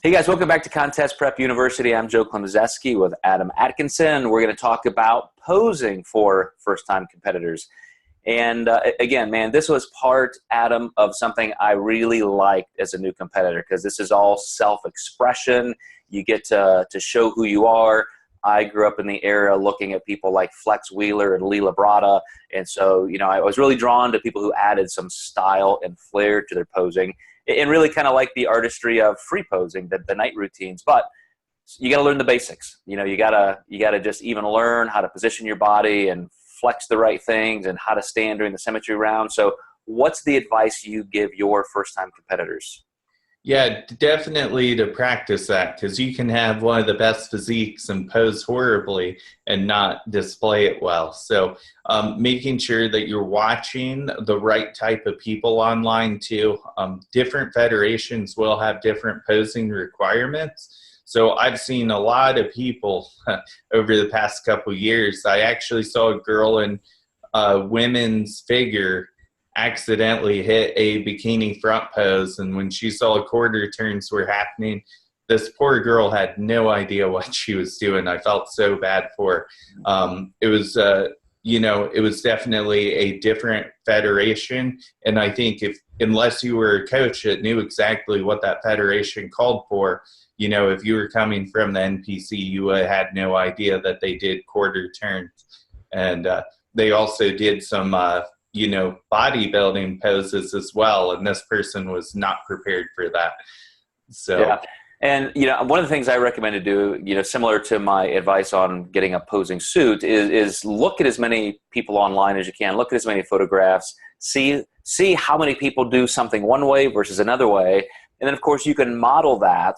Hey guys, welcome back to Contest Prep University. I'm Joe Klemczewski with Adam Atkinson. We're going to talk about posing for first-time competitors. And again, man, this was part, Adam, of something I really liked as a new competitor, because this is all self-expression. You get to show who you are. I grew up in the era looking at people like Flex Wheeler and Lee Labrada. And so, you know, I was really drawn to people who added some style and flair to their posing. And really kind of like the artistry of free posing, the night routines. But you got to learn the basics. You know, you gotta just even learn how to position your body and flex the right things and how to stand during the symmetry round. So what's the advice you give your first-time competitors? Yeah, definitely to practice that, because you can have one of the best physiques and pose horribly and not display it well. So making sure that you're watching the right type of people online too. Different federations will have different posing requirements. So I've seen a lot of people over the past couple of years. I actually saw a girl in women's figure accidentally hit a bikini front pose, and when she saw quarter turns were happening, this poor girl had no idea what she was doing. I felt so bad for her. It was you know, it was definitely a different federation, and I think unless you were a coach that knew exactly what that federation called for, you know, if you were coming from the NPC, you had no idea that they did quarter turns. And they also did some you know, bodybuilding poses as well, and this person was not prepared for that. So yeah. And you know, one of the things I recommend to do, you know, similar to my advice on getting a posing suit, is look at as many people online as you can. Look at as many photographs. See how many people do something one way versus another way, and then of course you can model that.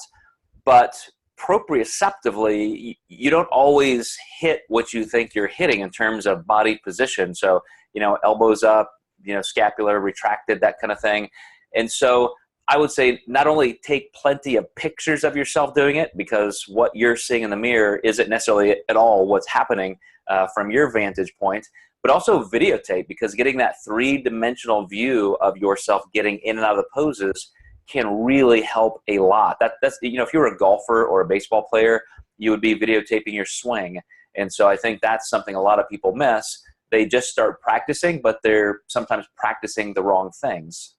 But proprioceptively, you don't always hit what you think you're hitting in terms of body position. So, you know, elbows up, you know, scapular retracted, that kind of thing. And so I would say not only take plenty of pictures of yourself doing it, because what you're seeing in the mirror isn't necessarily at all what's happening from your vantage point, but also videotape, because getting that three-dimensional view of yourself getting in and out of the poses can really help a lot. That's, you know, if you were a golfer or a baseball player, you would be videotaping your swing. And so I think that's something a lot of people miss. They just start practicing, but they're sometimes practicing the wrong things.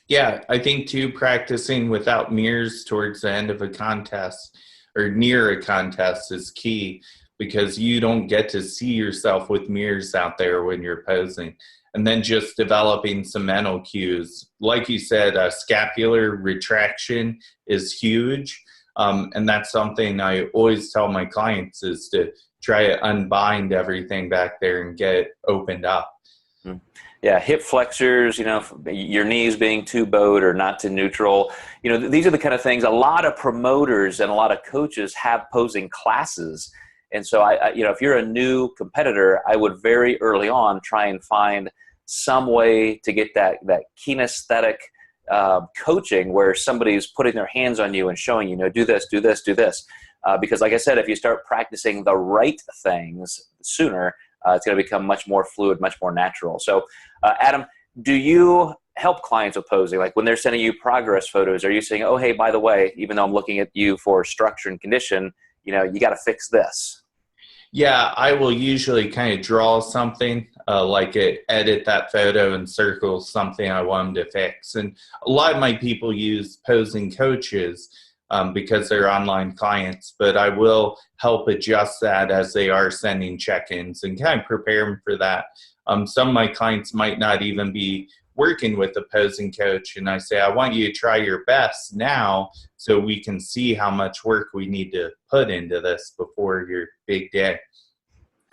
yeah, I think too, practicing without mirrors towards the end of a contest or near a contest is key, because you don't get to see yourself with mirrors out there when you're posing. And then just developing some mental cues. Like you said, scapular retraction is huge. And that's something I always tell my clients, is to try to unbind everything back there and get it opened up. Yeah, hip flexors, you know, your knees being too bowed or not too neutral. You know, these are the kind of things a lot of promoters and a lot of coaches have posing classes. And so, you know, if you're a new competitor, I would very early on try and find some way to get that kinesthetic coaching, where somebody's putting their hands on you and showing, you know, do this, do this, do this. Because like I said, if you start practicing the right things sooner, it's going to become much more fluid, much more natural. So, Adam, do you help clients with posing? Like when they're sending you progress photos, are you saying, oh, hey, by the way, even though I'm looking at you for structure and condition, you know, you got to fix this? Yeah, I will usually kind of draw something, edit that photo and circle something I want them to fix. And a lot of my people use posing coaches because they're online clients, but I will help adjust that as they are sending check-ins and kind of prepare them for that. Some of my clients might not even be working with a posing coach, and I say, I want you to try your best now so we can see how much work we need to put into this before your big day.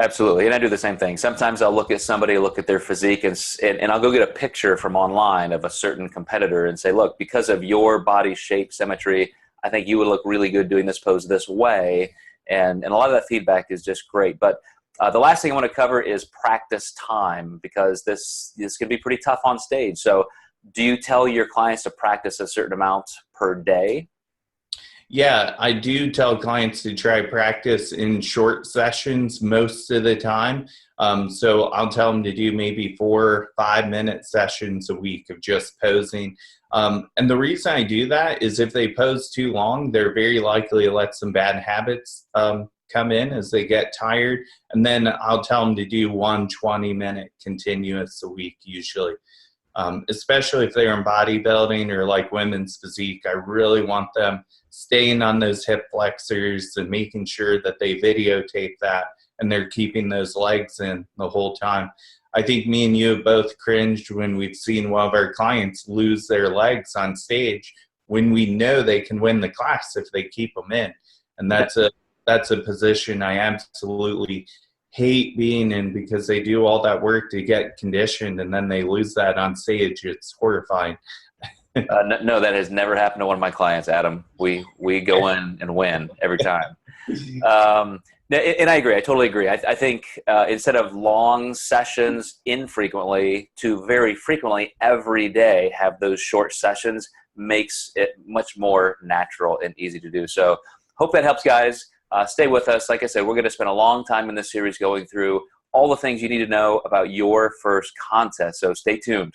Absolutely, and I do the same thing. Sometimes I'll look at somebody, look at their physique, and I'll go get a picture from online of a certain competitor and say, look, because of your body shape, symmetry, I think you would look really good doing this pose this way. And a lot of that feedback is just great. But the last thing I want to cover is practice time, because this can be pretty tough on stage. So do you tell your clients to practice a certain amount per day? Yeah, I do tell clients to try practice in short sessions most of the time. So I'll tell them to do maybe 4 5-minute sessions a week of just posing. And the reason I do that is if they pose too long, they're very likely to let some bad habits come in as they get tired. And then I'll tell them to do 1 20-minute continuous a week usually. Especially if they're in bodybuilding or like women's physique, I really want them staying on those hip flexors and making sure that they videotape that and they're keeping those legs in the whole time. I think me and you have both cringed when we've seen one of our clients lose their legs on stage when we know they can win the class if they keep them in. And that's a position I absolutely hate being in, because they do all that work to get conditioned and then they lose that on stage. It's horrifying. No, that has never happened to one of my clients, Adam. We go in and win every time. And I agree. I totally agree. I think instead of long sessions infrequently to very frequently every day, have those short sessions makes it much more natural and easy to do. So hope that helps, guys. Stay with us. Like I said, we're going to spend a long time in this series going through all the things you need to know about your first contest. So stay tuned.